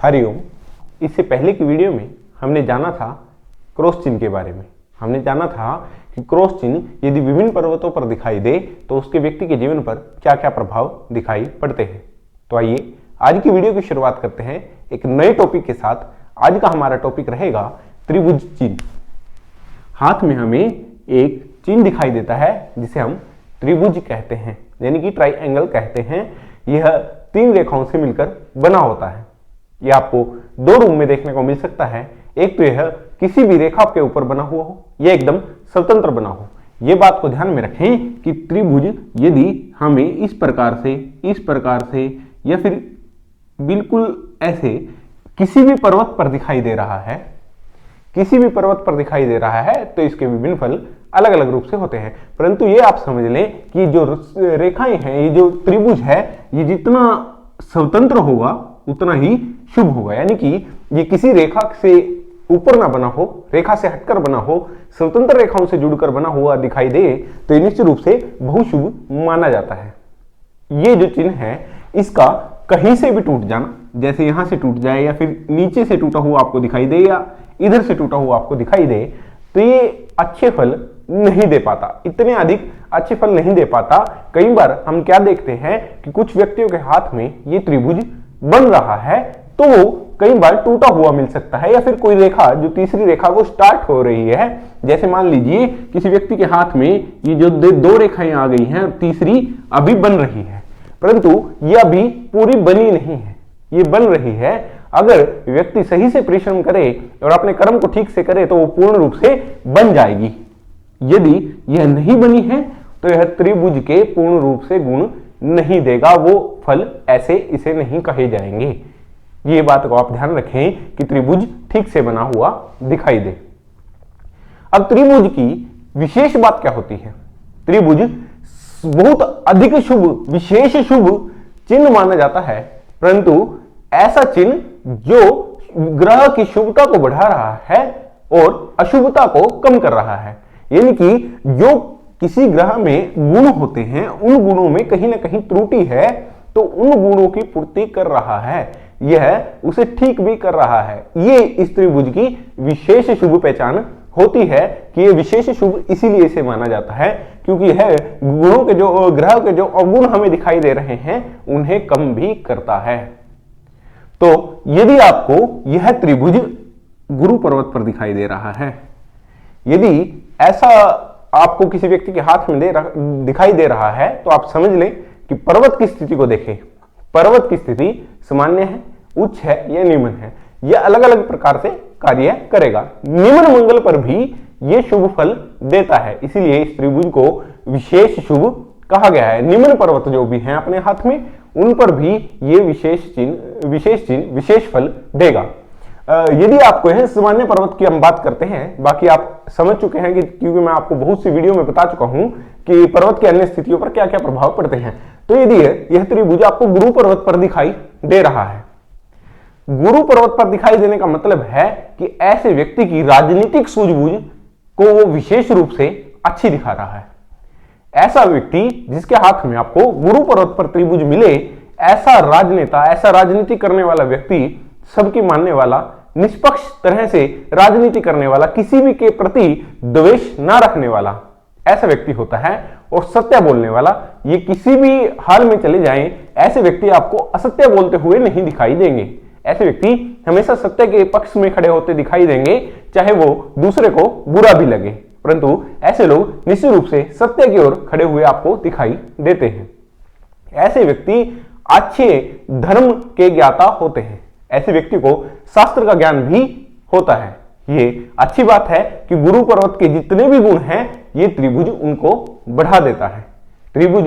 हरिओम। इससे पहले की वीडियो में हमने जाना था क्रॉस चिन्ह के बारे में। हमने जाना था कि क्रॉस चिन्ह यदि विभिन्न पर्वतों पर दिखाई दे तो उसके व्यक्ति के जीवन पर क्या क्या प्रभाव दिखाई पड़ते हैं। तो आइए आज की वीडियो की शुरुआत करते हैं एक नए टॉपिक के साथ। आज का हमारा टॉपिक रहेगा त्रिभुज चिन्ह। हाथ में हमें एक चिन्ह दिखाई देता है जिसे हम त्रिभुज कहते हैं, यानी कि ट्राइएंगल कहते हैं। यह तीन रेखाओं से मिलकर बना होता है। यह आपको दो रूप में देखने को मिल सकता है। एक तो यह किसी भी रेखा के ऊपर बना हुआ हो, यह एकदम स्वतंत्र बना हो। यह बात को ध्यान में रखें कि त्रिभुज यदि हमें इस प्रकार से या फिर बिल्कुल ऐसे किसी भी पर्वत पर दिखाई दे रहा है, तो इसके विभिन्न फल अलग अलग रूप से होते हैं। परंतु ये आप समझ लें कि जो रेखाएं हैं, ये जो त्रिभुज है, ये जितना स्वतंत्र होगा उतना ही शुभ होगा। यानी कि ये किसी रेखा से ऊपर ना बना हो, रेखा से हटकर बना हो, स्वतंत्र रेखाओं से जुड़कर बना हुआ दिखाई दे तो निश्चित रूप से बहुत शुभ माना जाता है। ये जो चिन्ह है इसका कहीं से भी टूट जाना, जैसे यहां से टूट जाए या फिर नीचे से टूटा हुआ आपको दिखाई दे या इधर से टूटा हुआ आपको दिखाई दे, तो ये अच्छे फल नहीं दे पाता, इतने अधिक अच्छे फल नहीं दे पाता। कई बार हम क्या देखते हैं कि कुछ व्यक्तियों के हाथ में ये त्रिभुज बन रहा है तो वो कई बार टूटा हुआ मिल सकता है, या फिर कोई रेखा जो तीसरी रेखा को स्टार्ट हो रही है, जैसे मान लीजिए किसी व्यक्ति के हाथ में ये जो दो रेखाएं आ गई हैं और तीसरी अभी बन रही है, परंतु ये अभी पूरी बनी नहीं है, ये बन रही है। अगर व्यक्ति सही से परिश्रम करे और अपने कर्म को ठीक से करे तो वो पूर्ण रूप से बन जाएगी। यदि यह नहीं बनी है तो यह त्रिभुज के पूर्ण रूप से गुण नहीं देगा, वो फल ऐसे इसे नहीं कहे जाएंगे। ये बात को आप ध्यान रखें कि त्रिभुज ठीक से बना हुआ दिखाई दे। अब त्रिभुज की विशेष बात क्या होती है? त्रिभुज बहुत अधिक शुभ, विशेष शुभ चिन्ह माना जाता है, परंतु ऐसा चिन्ह जो ग्रह की शुभता को बढ़ा रहा है और अशुभता को कम कर रहा है। यानी कि जो किसी ग्रह में गुण होते हैं, उन गुणों में कहीं ना कहीं त्रुटि है तो उन गुणों की पूर्ति कर रहा है, यह उसे ठीक भी कर रहा है। ये इस त्रिभुज की विशेष शुभ पहचान होती है कि ये विशेष शुभ इसीलिए इसे माना जाता है क्योंकि यह गुणों के जो ग्रह के जो अवगुण हमें दिखाई दे रहे हैं उन्हें कम भी करता है। तो यदि आपको यह त्रिभुज गुरु पर्वत पर दिखाई दे रहा है, यदि ऐसा आपको किसी व्यक्ति के हाथ में दिखाई दे रहा है तो आप समझ लें कि पर्वत की स्थिति को देखें। पर्वत की स्थिति सामान्य है, उच्च है या निम्न है, यह अलग अलग प्रकार से कार्य करेगा। निम्न मंगल पर भी यह शुभ फल देता है, इसीलिए इस त्रिभुज को विशेष शुभ कहा गया है। निम्न पर्वत जो भी हैं अपने हाथ में, उन पर भी ये विशेष फल देगा। यदि आपको यह सामान्य पर्वत की हम बात करते हैं, बाकी आप समझ चुके हैं कि क्योंकि मैं आपको बहुत सी वीडियो में बता चुका हूं कि पर्वत की अन्य स्थितियों पर क्या क्या प्रभाव पड़ते हैं। तो यदि यह त्रिभुज आपको गुरु पर्वत पर दिखाई दे रहा है, गुरु पर्वत पर दिखाई देने का मतलब है कि ऐसे व्यक्ति की राजनीतिक सूझबूझ को वो विशेष रूप से अच्छी दिखा रहा है। ऐसा व्यक्ति जिसके हाथ में आपको गुरु पर्वत पर त्रिभुज मिले, ऐसा राजनेता, ऐसा राजनीति करने वाला व्यक्ति, सबकी मानने वाला, निष्पक्ष तरह से राजनीति करने वाला, किसी भी के प्रति द्वेष ना रखने वाला ऐसा व्यक्ति होता है, और सत्य बोलने वाला। ये किसी भी हाल में चले जाएं, ऐसे व्यक्ति आपको असत्य बोलते हुए नहीं दिखाई देंगे। ऐसे व्यक्ति हमेशा सत्य के पक्ष में खड़े होते दिखाई देंगे, चाहे वो दूसरे को बुरा भी लगे, परंतु ऐसे लोग निश्चित रूप से सत्य की ओर खड़े हुए आपको दिखाई देते हैं। ऐसे व्यक्ति अच्छे धर्म के ज्ञाता होते हैं। ऐसे व्यक्ति को शास्त्र का ज्ञान भी होता है। ये अच्छी बात है कि गुरु पर्वत के जितने भी गुण हैं ये त्रिभुज उनको बढ़ा देता है। त्रिभुज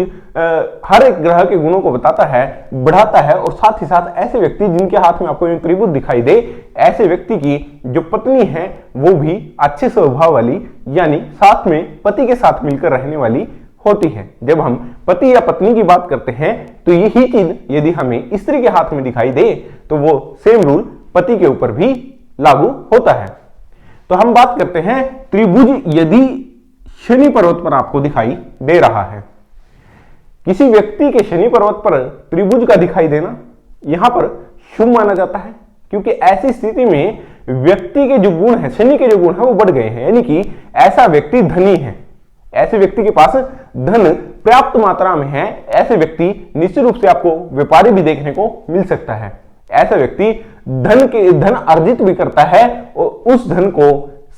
हर एक ग्रह के गुणों को बताता है, बढ़ाता है, और साथ ही साथ ऐसे व्यक्ति जिनके हाथ में आपको त्रिभुज दिखाई दे, ऐसे व्यक्ति की जो पत्नी है वो भी अच्छे स्वभाव वाली, यानी साथ में पति के साथ मिलकर रहने वाली होती है। जब हम पति या पत्नी की बात करते हैं तो यही चीज यदि हमें स्त्री के हाथ में दिखाई दे तो वो सेम रूल पति के ऊपर भी लागू होता है। तो हम बात करते हैं त्रिभुज यदि शनि पर्वत पर आपको दिखाई दे रहा है। किसी व्यक्ति के शनि पर्वत पर त्रिभुज का दिखाई देना यहां पर शुभ माना जाता है, क्योंकि ऐसी स्थिति में व्यक्ति के जो गुण है, शनि के जो गुण है वो बढ़ गए हैं, यानी कि ऐसा व्यक्ति धनी है, ऐसे व्यक्ति के पास धन पर्याप्त मात्रा में है। ऐसे व्यक्ति निश्चित रूप से आपको व्यापारी भी देखने को मिल सकता है। ऐसा व्यक्ति धन अर्जित भी करता है और उस धन को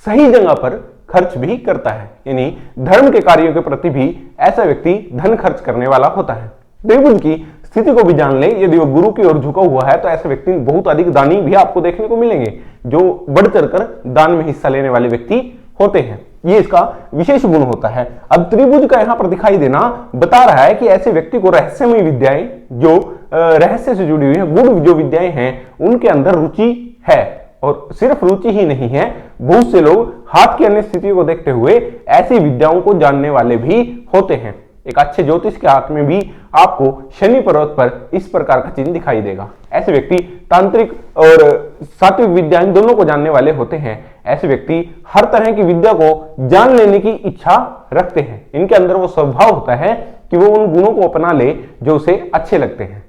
सही जगह पर खर्च भी करता है, यानी धर्म के कार्यों के प्रति भी ऐसा व्यक्ति धन खर्च करने वाला होता है। त्रिभुज की स्थिति को भी जान ले, यदि वो गुरु की ओर झुका हुआ है तो ऐसे व्यक्ति बहुत अधिक दानी भी आपको देखने को मिलेंगे, जो बढ़ चढ़कर दान में हिस्सा लेने वाले व्यक्ति होते हैं। ये इसका विशेष गुण होता है। अब त्रिभुज का यहां पर दिखाई देना बता रहा है कि ऐसे व्यक्ति को रहस्यमय विद्याएं, जो रहस्य से जुड़ी हुई है, गुण जो विद्याएं हैं, उनके अंदर रुचि है। और सिर्फ रुचि ही नहीं है, बहुत से लोग हाथ की अन्य स्थिति को देखते हुए ऐसी विद्याओं को जानने वाले भी होते हैं। एक अच्छे ज्योतिष के हाथ में भी आपको शनि पर्वत पर इस प्रकार का चिन्ह दिखाई देगा। ऐसे व्यक्ति तांत्रिक और सात्विक विद्याएं दोनों को जानने वाले होते हैं। ऐसे व्यक्ति हर तरह की विद्या को जान लेने की इच्छा रखते हैं। इनके अंदर वो स्वभाव होता है कि वो उन गुणों को अपना ले जो उसे अच्छे लगते हैं।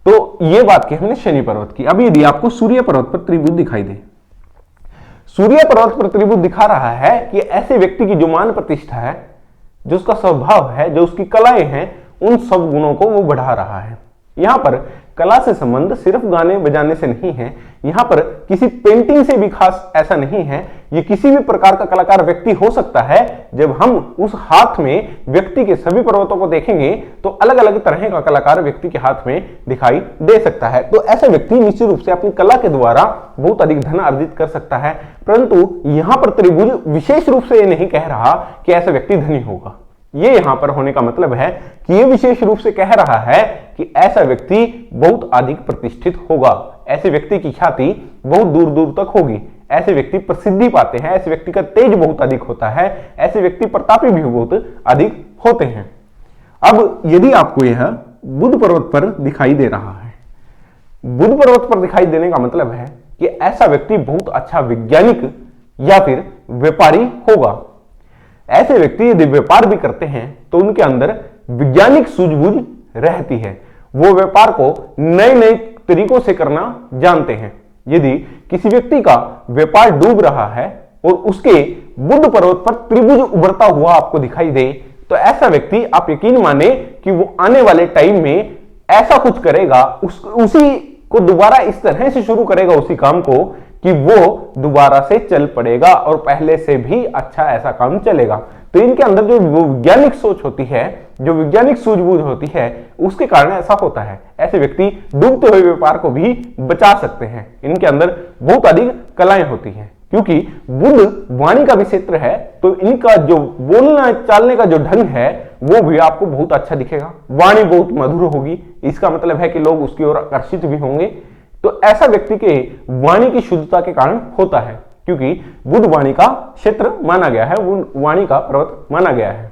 तो ये बात की हमने शनि पर्वत की। अब यदि आपको सूर्य पर्वत पर त्रिभुज दिखाई दे, सूर्य पर्वत पर त्रिभुज दिखा रहा है कि ऐसे व्यक्ति की जो मान प्रतिष्ठा है, जो उसका स्वभाव है, जो उसकी कलाएं हैं, उन सब गुणों को वो बढ़ा रहा है। यहां पर कला से संबंध सिर्फ गाने बजाने से नहीं है, यहां पर किसी पेंटिंग से भी खास ऐसा नहीं है। ये किसी भी प्रकार का कलाकार व्यक्ति हो सकता है। जब हम उस हाथ में व्यक्ति के सभी पर्वतों को देखेंगे तो अलग अलग तरह का कलाकार व्यक्ति के हाथ में दिखाई दे सकता है। तो ऐसा व्यक्ति निश्चित रूप से अपनी कला के द्वारा बहुत अधिक धन अर्जित कर सकता है। परंतु यहां पर त्रिभुज विशेष रूप से ये नहीं कह रहा कि ऐसा व्यक्ति धनी होगा। ये यहां पर होने का मतलब है कि ये विशेष रूप से कह रहा है कि ऐसा व्यक्ति बहुत अधिक प्रतिष्ठित होगा, ऐसे व्यक्ति की ख्याति बहुत दूर दूर तक होगी, ऐसे व्यक्ति प्रसिद्धि पाते हैं, ऐसे व्यक्ति का तेज बहुत अधिक होता है, ऐसे व्यक्ति प्रतापी भी बहुत अधिक होते हैं। अब यदि आपको यह बुध पर्वत पर दिखाई दे रहा है, बुध पर्वत पर दिखाई देने का मतलब है कि ऐसा व्यक्ति बहुत अच्छा वैज्ञानिक या फिर व्यापारी होगा। ऐसे व्यक्ति यदि व्यापार भी करते हैं तो उनके अंदर वैज्ञानिक सूझबूझ रहती है, वो व्यापार को नए नए तरीकों से करना जानते हैं। यदि किसी व्यक्ति का व्यापार डूब रहा है और उसके बुध पर्वत पर त्रिभुज उभरता हुआ आपको दिखाई दे, तो ऐसा व्यक्ति आप यकीन माने कि वो आने वाले टाइम में ऐसा कुछ करेगा, उसी को दोबारा इस तरह से शुरू करेगा उसी काम को कि वो दोबारा से चल पड़ेगा और पहले से भी अच्छा ऐसा काम चलेगा। तो इनके अंदर जो वैज्ञानिक सोच होती है, जो वैज्ञानिक सूझबूझ होती है, उसके कारण ऐसा होता है। ऐसे व्यक्ति डूबते हुए व्यापार को भी बचा सकते हैं। इनके अंदर बहुत अधिक कलाएं होती हैं, क्योंकि बुध वाणी का भी क्षेत्र है, तो इनका जो बोलना चालने का जो ढंग है वो भी आपको बहुत अच्छा दिखेगा। वाणी बहुत मधुर होगी, इसका मतलब है कि लोग उसकी ओर आकर्षित भी होंगे। तो ऐसा व्यक्ति के वाणी की शुद्धता के कारण होता है, क्योंकि बुध वाणी का क्षेत्र माना गया है, वो वाणी का पर्वत माना गया है।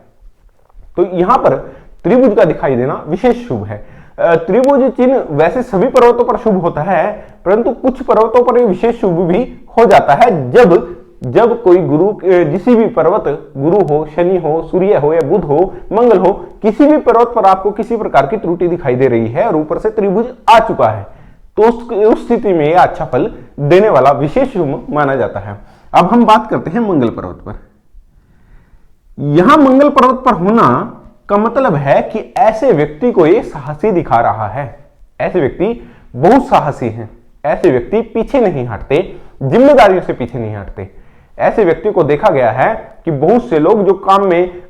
तो यहां पर त्रिभुज का दिखाई देना विशेष शुभ है। त्रिभुज चिन्ह वैसे सभी पर्वतों पर शुभ होता है, परंतु कुछ पर्वतों पर विशेष शुभ भी हो जाता है। जब कोई गुरु, किसी भी पर्वत, गुरु हो, शनि हो, सूर्य हो या बुध हो, मंगल हो, किसी भी पर्वत पर आपको किसी प्रकार की त्रुटि दिखाई दे रही है और ऊपर से त्रिभुज आ चुका है, तो उस स्थिति में यह अच्छा फल देने वाला विशेष शुभ माना जाता है। अब हम बात करते हैं मंगल पर्वत पर। यहां मंगल पर्वत पर होना का मतलब है कि ऐसे व्यक्ति को यह साहसी दिखा रहा है। ऐसे व्यक्ति बहुत साहसी हैं, ऐसे व्यक्ति पीछे नहीं हटते, जिम्मेदारियों से पीछे नहीं हटते। ऐसे व्यक्ति को देखा गया है कि बहुत से लोग जो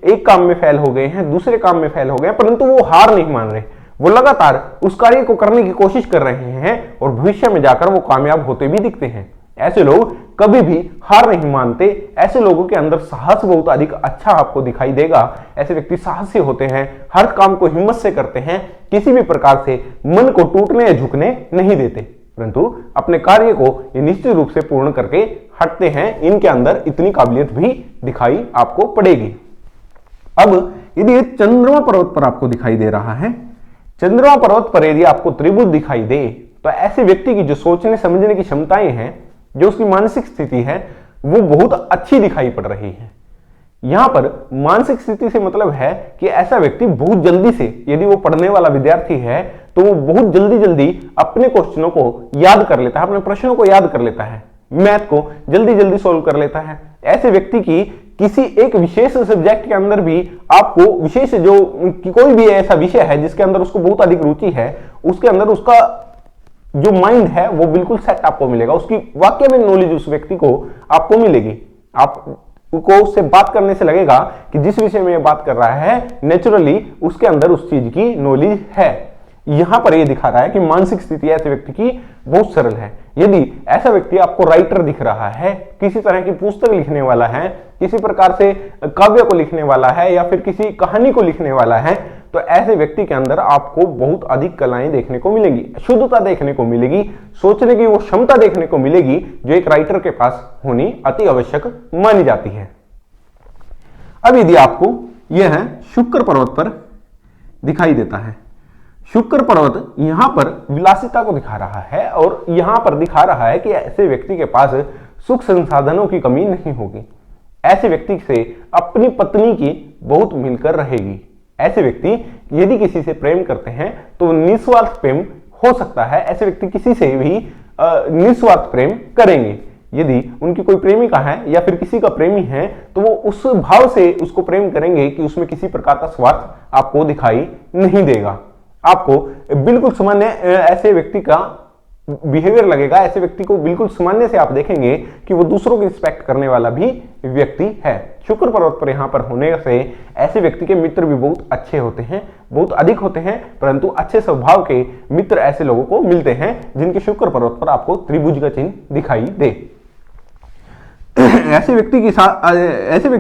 एक काम में फेल हो गए हैं, दूसरे काम में फेल हो गए, परंतु वो हार नहीं मान रहे, वो लगातार उस कार्य को करने की कोशिश कर रहे हैं और भविष्य में जाकर वो कामयाब होते भी दिखते हैं। ऐसे लोग कभी भी हार नहीं मानते। ऐसे लोगों के अंदर साहस बहुत अधिक अच्छा आपको दिखाई देगा। ऐसे व्यक्ति साहसी होते हैं, हर काम को हिम्मत से करते हैं, किसी भी प्रकार से मन को टूटने या झुकने नहीं देते, परंतु अपने कार्य को ये निश्चित रूप से पूर्ण करके हटते हैं। इनके अंदर इतनी काबिलियत भी दिखाई आपको पड़ेगी। अब यदि चंद्रमा पर्वत पर आपको दिखाई दे रहा है, चंद्रमा पर्वत पर यदि आपको त्रिभुज दिखाई दे, तो ऐसे व्यक्ति की जो सोचने समझने की क्षमताएं हैं, जो उसकी मानसिक स्थिति है, वो बहुत अच्छी दिखाई पड़ रही है। यहां पर मानसिक स्थिति से मतलब है कि ऐसा व्यक्ति बहुत जल्दी से, यदि वो पढ़ने वाला विद्यार्थी है तो वो बहुत जल्दी जल्दी अपने क्वेश्चनों को याद कर लेता है, अपने प्रश्नों को याद कर लेता है, मैथ को जल्दी जल्दी सोल्व कर लेता है। ऐसे व्यक्ति की किसी एक विशेष सब्जेक्ट के अंदर भी आपको विशेष जो कोई भी ऐसा विषय है जिसके अंदर उसको बहुत अधिक रुचि है, उसके अंदर उसका जो माइंड है वो बिल्कुल सेट आपको मिलेगा, उसकी वाकई में नॉलेज उस व्यक्ति को आपको मिलेगी। आपको उससे बात करने से लगेगा कि जिस विषय में बात कर रहा है नेचुरली उसके अंदर उस चीज की नॉलेज है। यहां पर यह दिखा रहा है कि मानसिक स्थिति ऐसे व्यक्ति की बहुत सरल है। यदि ऐसा व्यक्ति आपको राइटर दिख रहा है, किसी तरह की पुस्तक लिखने वाला है, किसी प्रकार से काव्य को लिखने वाला है या फिर किसी कहानी को लिखने वाला है, तो ऐसे व्यक्ति के अंदर आपको बहुत अधिक कलाएं देखने को मिलेंगी, शुद्धता देखने को मिलेगी, सोचने की वो क्षमता देखने को मिलेगी जो एक राइटर के पास होनी अति आवश्यक मानी जाती है। अब यदि आपको यह शुक्र पर्वत पर दिखाई देता है, शुक्र पर्वत यहां पर विलासिता को दिखा रहा है और यहां पर दिखा रहा है कि ऐसे व्यक्ति के पास सुख संसाधनों की कमी नहीं होगी, ऐसे व्यक्ति से अपनी पत्नी की बहुत मिलकर रहेगी। ऐसे व्यक्ति यदि किसी से प्रेम करते हैं तो निस्वार्थ प्रेम हो सकता है, ऐसे व्यक्ति किसी से भी निस्वार्थ प्रेम करेंगे। यदि उनकी कोई प्रेमिका है या फिर किसी का प्रेमी है तो वो उस भाव से उसको प्रेम करेंगे कि उसमें किसी प्रकार का स्वार्थ आपको दिखाई नहीं देगा। आपको बिल्कुल सामान्य ऐसे व्यक्ति का बिहेवियर लगेगा, ऐसे व्यक्ति को बिल्कुल सामान्य से आप देखेंगे कि वो दूसरों की रिस्पेक्ट करने वाला भी व्यक्ति है। शुक्र पर्वत पर यहां पर होने से ऐसे व्यक्ति के मित्र भी बहुत अच्छे होते हैं, बहुत अधिक होते हैं, परंतु अच्छे स्वभाव के मित्र ऐसे लोगों को मिलते हैं जिनके शुक्र पर्वत पर आपको त्रिभुज का चिन्ह दिखाई दे। ऐसे व्यक्ति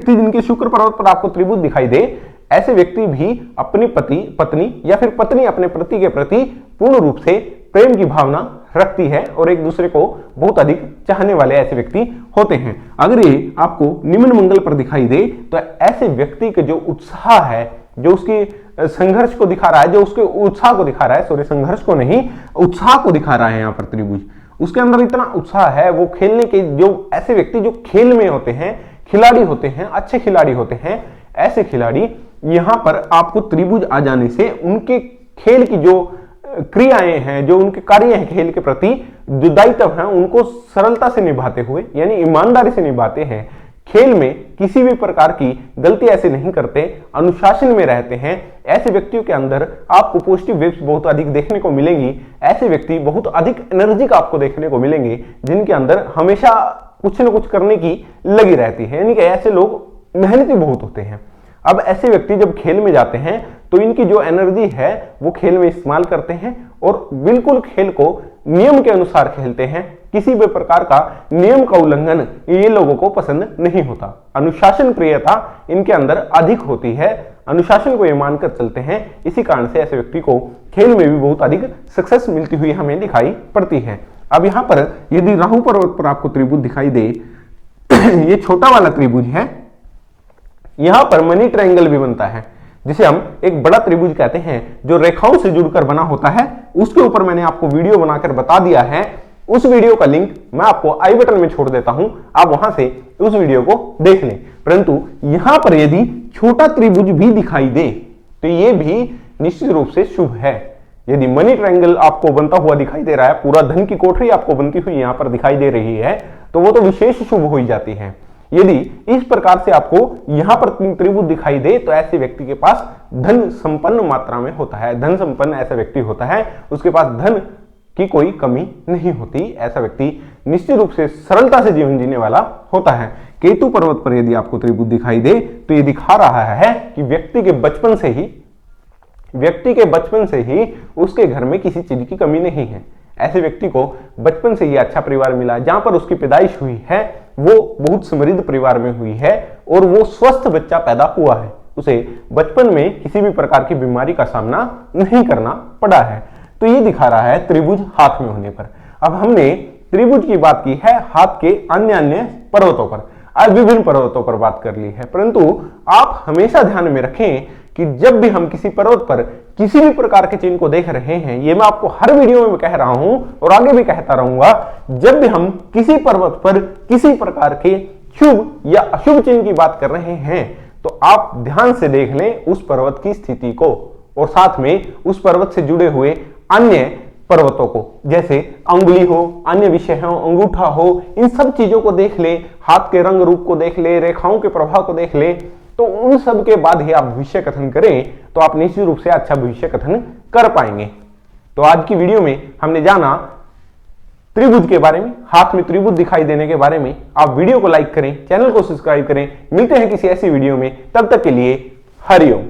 जिनके शुक्र पर्वत पर आपको त्रिभुज दिखाई दे, ऐसे व्यक्ति भी अपनी पत्नी या फिर पत्नी अपने पति के प्रति पूर्ण रूप से प्रेम की भावना रखती है और एक दूसरे को बहुत अधिक चाहने वाले ऐसे व्यक्ति होते हैं। अगर ये आपको निम्न मंगल पर दिखाई दे तो ऐसे व्यक्ति का जो उत्साह है, जो उसकी संघर्ष को दिखा रहा है, जो उसके उत्साह को दिखा रहा है, सॉरी संघर्ष को नहीं उत्साह को दिखा रहा है यहाँ पर त्रिभुज, उसके अंदर इतना उत्साह है वो खेलने के, जो ऐसे व्यक्ति जो खेल में होते हैं, खिलाड़ी होते हैं, अच्छे खिलाड़ी होते हैं, ऐसे खिलाड़ी यहां पर आपको त्रिभुज आ जाने से उनके खेल की जो क्रियाएं हैं, जो उनके कार्य हैं खेल के प्रति, जो दायित्व हैं उनको सरलता से निभाते हुए यानी ईमानदारी से निभाते हैं, खेल में किसी भी प्रकार की गलती ऐसे नहीं करते, अनुशासन में रहते हैं। ऐसे व्यक्तियों के अंदर आपको पॉजिटिव वेव्स बहुत अधिक देखने को मिलेंगी। ऐसे व्यक्ति बहुत अधिक एनर्जी का आपको देखने को मिलेंगे जिनके अंदर हमेशा कुछ न कुछ करने की लगी रहती है, यानी कि ऐसे लोग मेहनती बहुत होते हैं। अब ऐसे व्यक्ति जब खेल में जाते हैं तो इनकी जो एनर्जी है वो खेल में इस्तेमाल करते हैं और बिल्कुल खेल को नियम के अनुसार खेलते हैं। किसी भी प्रकार का नियम का उल्लंघन ये लोगों को पसंद नहीं होता। अनुशासन प्रियता इनके अंदर अधिक होती है, अनुशासन को ये मानकर चलते हैं। इसी कारण से ऐसे व्यक्ति को खेल में भी बहुत अधिक सक्सेस मिलती हुई हमें दिखाई पड़ती है। अब यहाँ पर यदि राहु पर्वत पर आपको त्रिभुज दिखाई दे, ये छोटा वाला त्रिभुज है, यहां पर मनी ट्रायंगल भी बनता है जिसे हम एक बड़ा त्रिभुज कहते हैं, जो रेखाओं से जुड़कर बना होता है। उसके ऊपर मैंने आपको वीडियो बनाकर बता दिया है, उस वीडियो का लिंक मैं आपको आई बटन में छोड़ देता हूं, आप वहां से उस वीडियो को देख लें। परंतु यहां पर यदि छोटा त्रिभुज भी दिखाई दे तो यह भी निश्चित रूप से शुभ है। यदि मनी ट्रायंगल आपको बनता हुआ दिखाई दे रहा है, पूरा धन की कोठरी आपको बनती हुई यहां पर दिखाई दे रही है, तो वो तो विशेष शुभ हो जाती है। यदि इस प्रकार से आपको यहां पर त्रिभुज दिखाई दे तो ऐसे व्यक्ति के पास धन संपन्न मात्रा में होता है, धन संपन्न ऐसा व्यक्ति होता है, उसके पास धन की कोई कमी नहीं होती। ऐसा व्यक्ति निश्चित रूप से सरलता से जीवन जीने वाला होता है। केतु पर्वत पर यदि आपको त्रिभुज दिखाई दे तो ये दिखा रहा है कि व्यक्ति के बचपन से ही उसके घर में किसी चीज की कमी नहीं है। ऐसे व्यक्ति को बचपन से ही अच्छा परिवार मिला, जहां पर उसकी पैदाइश हुई है वो बहुत समृद्ध परिवार में हुई है और वो स्वस्थ बच्चा पैदा हुआ है। उसे बचपन में किसी भी प्रकार की बीमारी का सामना नहीं करना पड़ा है। तो ये दिखा रहा है त्रिभुज हाथ में होने पर। अब हमने त्रिभुज की बात की है हाथ के अन्य पर्वतों पर, आज विभिन्न पर्वतों पर बात कर ली है, परंतु आप हमेशा ध्यान में रखें कि जब भी हम किसी पर्वत पर किसी भी प्रकार के चिन्ह को देख रहे हैं, ये मैं आपको हर वीडियो में कह रहा हूं और आगे भी कहता रहूंगा, जब भी हम किसी पर्वत पर किसी प्रकार के शुभ या अशुभ चिन्ह की बात कर रहे हैं तो आप ध्यान से देख लें उस पर्वत की स्थिति को और साथ में उस पर्वत से जुड़े हुए अन्य पर्वतों को, जैसे अंगुली हो, अन्य विषय हो, अंगूठा हो, इन सब चीजों को देख ले, हाथ के रंग रूप को देख ले, रेखाओं के प्रभाव को देख ले, तो उन सब के बाद ही आप भविष्य कथन करें तो आप निश्चित रूप से अच्छा भविष्य कथन कर पाएंगे। तो आज की वीडियो में हमने जाना त्रिभुज के बारे में, हाथ में त्रिभुज दिखाई देने के बारे में। आप वीडियो को लाइक करें, चैनल को सब्सक्राइब करें। मिलते हैं किसी ऐसी वीडियो में, तब तक के लिए हरिओम।